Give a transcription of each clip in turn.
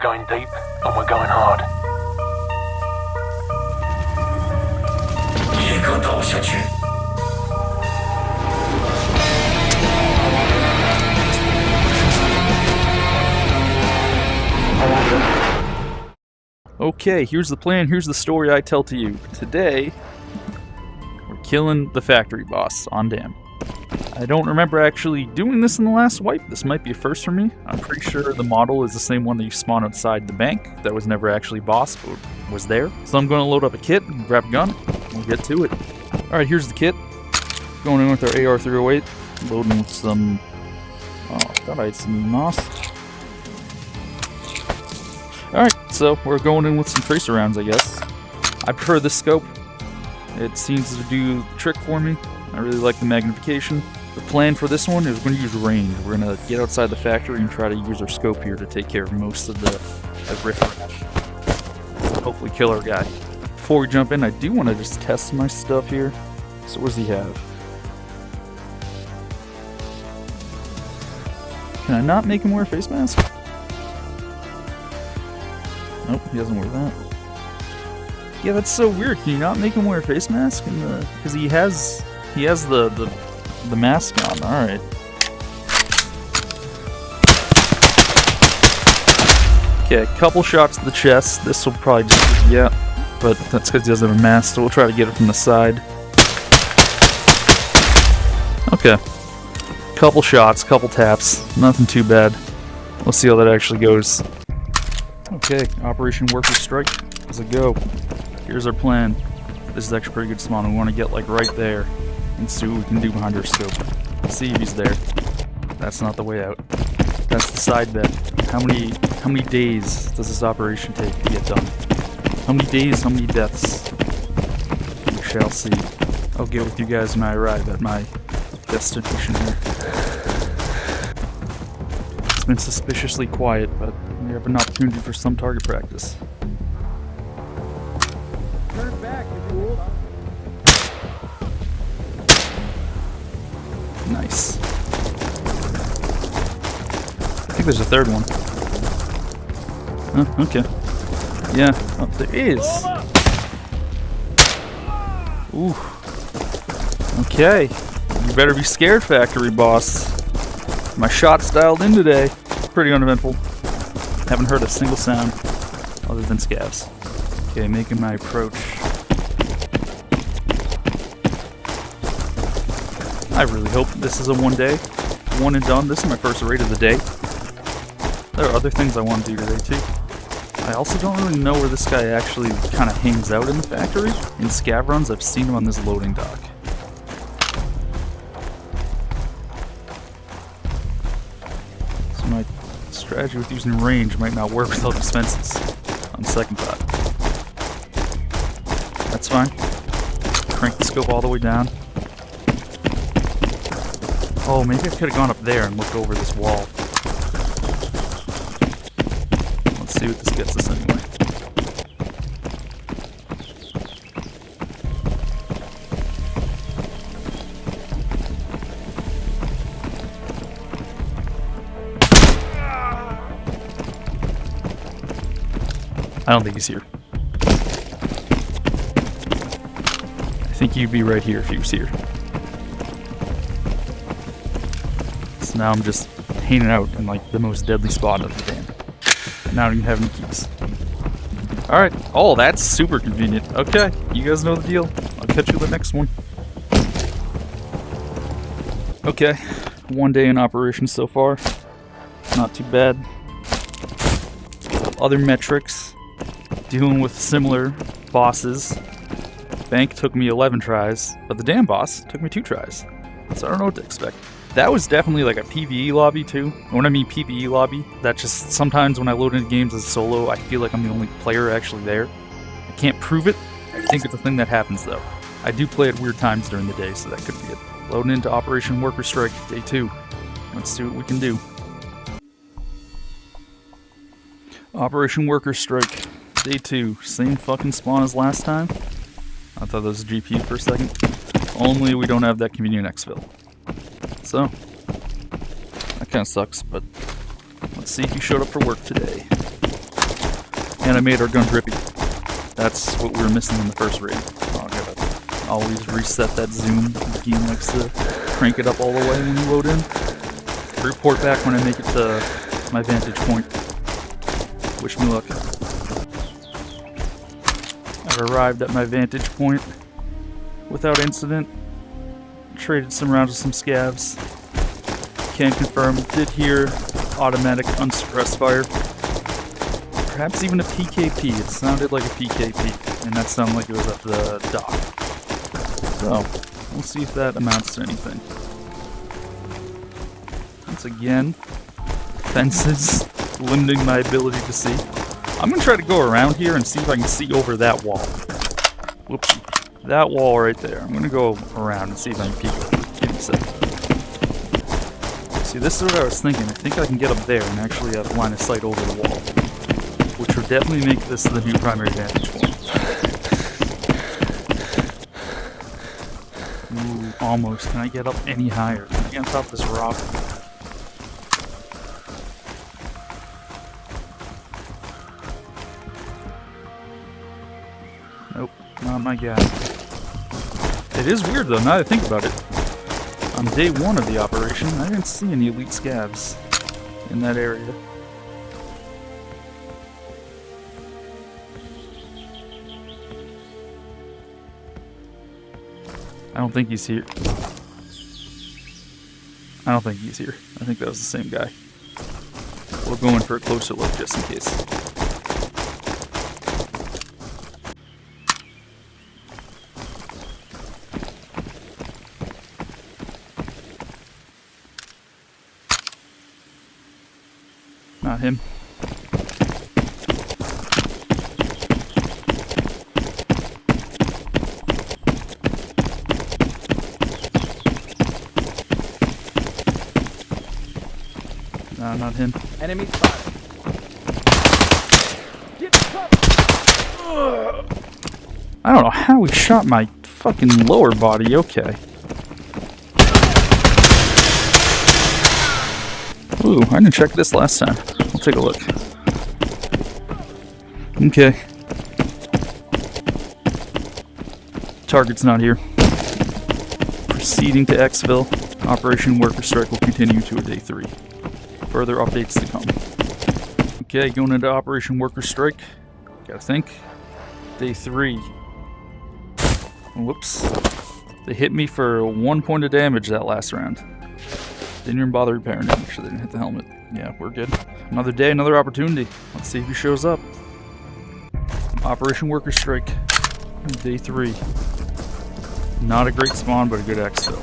going deep, and we're going hard. 一个倒下去。 Okay, here's the plan, here's the story I tell to you. Today, we're killing the factory boss on Dam. I don't remember actually doing this in the last wipe. This might be a first for me. I'm pretty sure the model is the same one that you spawn outside the bank. That was never actually boss, but was there. So I'm going to load up a kit and grab a gun. We'll get to it. Alright, here's the kit. Going in with our AR-308. Loading with some... Oh, I thought I had some moss. Alright, so we're going in with some tracer rounds, I guess. I prefer this scope. It seems to do the trick for me. I really like the magnification. The plan for this one is we're going to use range. We're going to get outside the factory and try to use our scope here to take care of most of the riffraff. Hopefully kill our guy. Before we jump in, I do want to just test my stuff here. So what does he have? Can I not make him wear a face mask? Nope, he doesn't wear that. Yeah, that's so weird. Can you not make him wear a face mask? Because he has the mask on. All right. Okay, a couple shots to the chest. This will probably just but that's because he doesn't have a mask. So we'll try to get it from the side. Okay. Couple shots, couple taps. Nothing too bad. We'll see how that actually goes. Okay, Operation Worker Strike. How's it go? Here's our plan. This is actually a pretty good spawn. We want to get like right there and see what we can do behind our scope. See if he's there. That's not the way out. That's the side bet. How many days does this operation take to get done? How many days, how many deaths? We shall see. I'll get with you guys when I arrive at my destination here. It's been suspiciously quiet, but we have an opportunity for some target practice. Turn back, you fool. Nice. I think there's a third one. Oh, okay. Yeah, oh, there is. Ooh. Okay. You better be scared, factory boss. My shot's dialed in today. Pretty uneventful. Haven't heard a single sound other than scavs. Okay, making my approach. I really hope this is a one day. One and done. This is my first raid of the day. There are other things I want to do today too. I also don't really know where this guy actually kind of hangs out in the factory. In scav runs, I've seen him on this loading dock. So my strategy with using range might not work without expenses, on second thought. That's fine. Crank the scope all the way down. Oh, maybe I could have gone up there and looked over this wall. Let's see what this gets us anyway. I don't think he's here. I think he'd be right here if he was here. So now I'm just hanging out in like the most deadly spot of the dam. Now I don't even have any keys. Alright. Oh, that's super convenient. Okay, you guys know the deal. I'll catch you in the next one. Okay, one day in operation so far. Not too bad. Other metrics. Dealing with similar bosses. Bank took me 11 tries, but the damn boss took me 2 tries. So I don't know what to expect. That was definitely like a PvE lobby too. When I mean PvE lobby, that just sometimes when I load into games as solo, I feel like I'm the only player actually there. I can't prove it. I think it's a thing that happens though. I do play at weird times during the day, so that could be it. Loading into Operation Worker Strike, Day 2. Let's see what we can do. Operation Worker Strike, Day 2. Same fucking spawn as last time. I thought that was a GPU for a second. Only we don't have that convenient exfil. So, that kind of sucks, but let's see if you showed up for work today. And I made our gun drippy. That's what we were missing in the first raid. Oh, I gotta always reset that zoom. The game likes to crank it up all the way when you load in. Report back when I make it to my vantage point. Wish me luck. I've arrived at my vantage point without incident. Traded some rounds with some scavs. Can confirm, did hear automatic unsuppressed fire. Perhaps even a PKP. It sounded like a PKP, and that sounded like it was at the dock. So, we'll see if that amounts to anything. Once again, fences limiting my ability to see. I'm gonna try to go around here and see if I can see over that wall. Whoopsie. That wall right there. I'm gonna go around and see if I can peek over it. Give me a second. See, this is what I was thinking. I think I can get up there and actually have line of sight over the wall, which would definitely make this the new primary vantage point. Ooh, almost. Can I get up any higher? Can I get on top of this rock? Nope, not my guy. It is weird though, now that I think about it. On day 1 of the operation, I didn't see any elite scavs in that area. I don't think he's here. I don't think he's here. I think that was the same guy. We'll go in for a closer look just in case. Not him. No, not him. Enemy spotted. Get cover. I don't know how he shot my fucking lower body. Okay. Ooh, I didn't check this last time. We'll take a look. Okay. Target's not here. Proceeding to Xville. Operation Worker Strike will continue to a day 3. Further updates to come. Okay, going into Operation Worker Strike. Gotta think. Day 3. Whoops. They hit me for 1 point of damage that last round. Didn't even bother repairing it. Make sure they didn't hit the helmet. Yeah, we're good. Another day, another opportunity. Let's see if he shows up. Operation Worker Strike. Day 3. Not a great spawn, but a good exfil.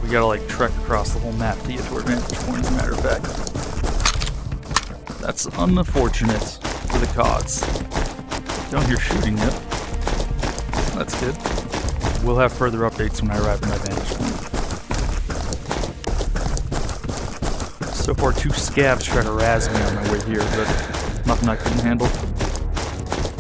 We gotta like trek across the whole map to get to our vantage point, as a matter of fact. That's unfortunate for the CODs. Don't hear shooting yet. That's good. We'll have further updates when I arrive at my vantage point. So far, 2 scavs try to razz me on my way here, but nothing I couldn't handle.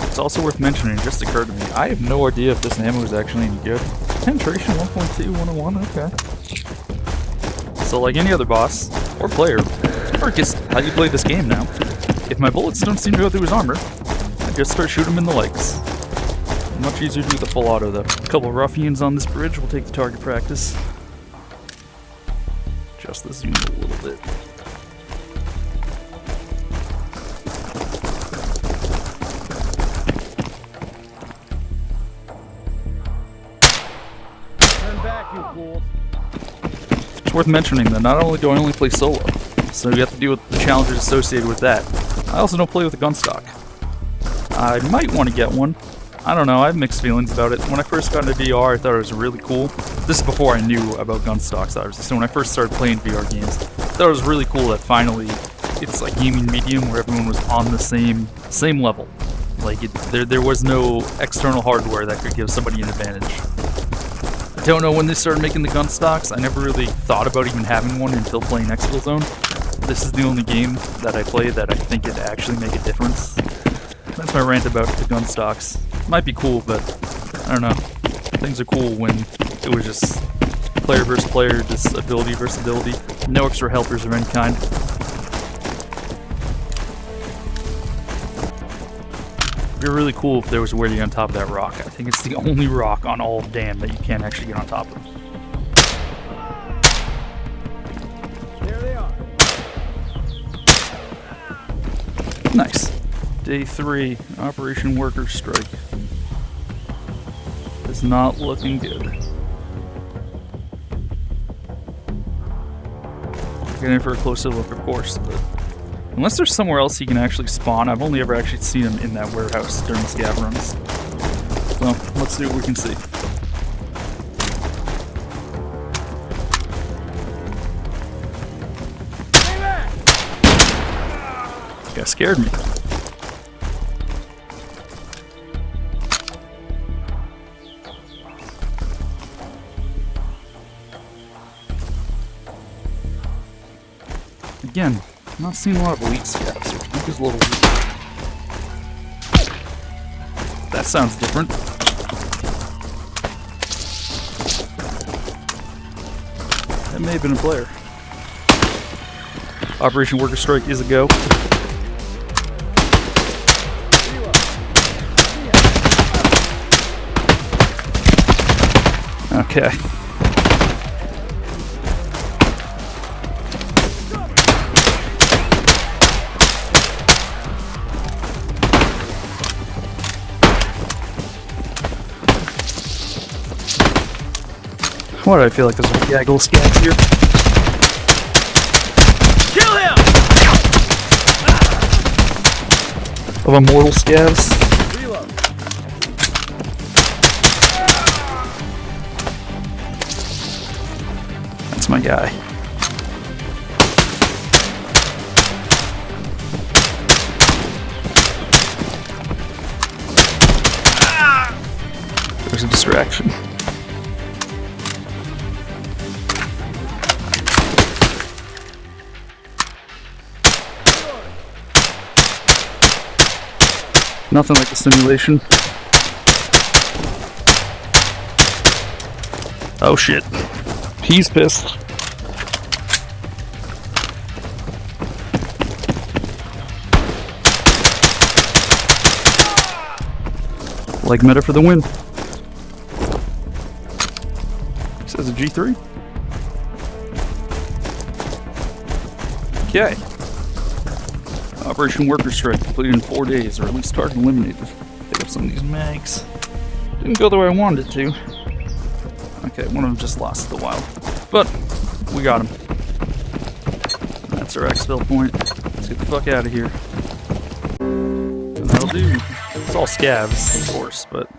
It's also worth mentioning, it just occurred to me, I have no idea if this ammo is actually any good. Penetration 1.2, 101, okay. So like any other boss, or player, or just how you play this game now, if my bullets don't seem to go through his armor, I just start shooting him in the legs. Much easier to do the full auto though. A couple of ruffians on this bridge will take the target practice. Adjust the zoom a little bit. It's worth mentioning that not only do I only play solo, so you have to deal with the challenges associated with that, I also don't play with a gun stock. I might want to get one. I don't know, I have mixed feelings about it. When I first got into VR, I thought it was really cool. This is before I knew about gun stocks, obviously. So when I first started playing VR games, I thought it was really cool that finally it's like gaming medium where everyone was on the same level. Like there was no external hardware that could give somebody an advantage. I don't know when they started making the gun stocks. I never really thought about even having one until playing Xville Zone. This is the only game that I play that I think it'd actually make a difference. That's my rant about the gun stocks. Might be cool, but I don't know. Things are cool when it was just player versus player, just ability versus ability. No extra helpers of any kind. It'd be really cool if there was a way to get on top of that rock. I think it's the only rock on all of Dam that you can't actually get on top of. There they are. Nice. Day 3, Operation Worker Strike. It's not looking good. Get in for a closer look, of course, but unless there's somewhere else he can actually spawn, I've only ever actually seen him in that warehouse during scav runs. So, let's see what we can see. This guy scared me. Again, I'm not seeing a lot of elite scavs, which I think is a little weird. That sounds different. That may have been a player. Operation Worker Strike is a go. Okay. Why do I feel like there's a gaggle scavs here? Kill him! Of immortal scavs? Reload. That's my guy. There's a distraction. Nothing like the simulation. Oh shit. He's pissed. Leg meta for the win. Says a G3. Okay. Operation Worker Strike completed in 4 days, or at least target eliminated. Pick up some of these mags. Didn't go the way I wanted it to. Okay, one of them just lost the wild. But, we got him. That's our exfil point. Let's get the fuck out of here. And that'll do. It's all scavs, of course, but...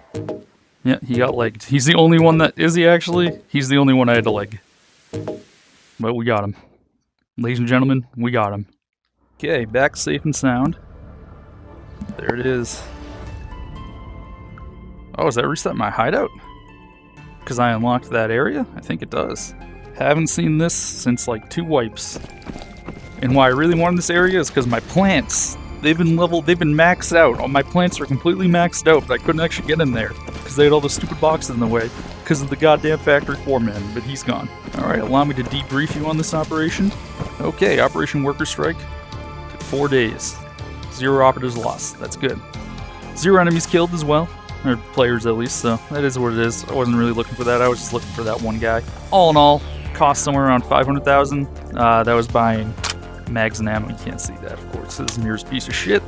yeah, he got legged. He's the only one that... is he actually? He's the only one I had to leg. But we got him. Ladies and gentlemen, we got him. Okay, back safe and sound. There it is. Oh, does that reset my hideout? Because I unlocked that area? I think it does. Haven't seen this since like 2 wipes. And why I really wanted this area is because my plants, they've been maxed out. All my plants are completely maxed out, but I couldn't actually get in there because they had all the stupid boxes in the way because of the goddamn factory foreman, but he's gone. Alright, allow me to debrief you on this operation. Okay, Operation Worker Strike. 4 days. 0 operatives lost. That's good. 0 enemies killed as well. Or players at least, so that is what it is. I wasn't really looking for that. I was just looking for that one guy. All in all, cost somewhere around 500,000. That was buying mags and ammo. You can't see that, of course. This mirror's a piece of shit.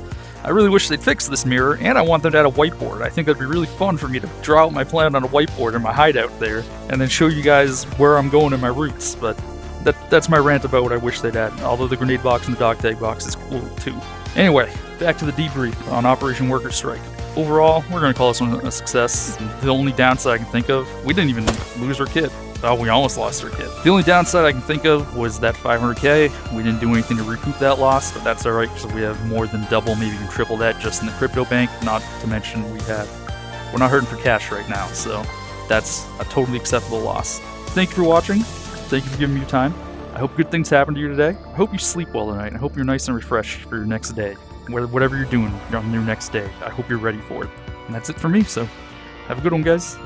I really wish they'd fix this mirror, and I want them to add a whiteboard. I think that'd be really fun for me to draw out my plan on a whiteboard in my hideout there, and then show you guys where I'm going in my routes, but that's my rant about what I wish they'd add, although the grenade box and the dog tag box is cool too. Anyway, back to the debrief on Operation Worker Strike. Overall, we're going to call this one a success. The only downside I can think of, we didn't even lose our kit. Oh, we almost lost our kit. The only downside I can think of was that 500k. We didn't do anything to recoup that loss, but that's alright because we have more than double, maybe even triple that just in the crypto bank. Not to mention we're not hurting for cash right now, so that's a totally acceptable loss. Thank you for watching. Thank you for giving me your time. I hope good things happen to you today. I hope you sleep well tonight. I hope you're nice and refreshed for your next day. Whatever you're doing on your next day, I hope you're ready for it. And that's it for me, so have a good one, guys.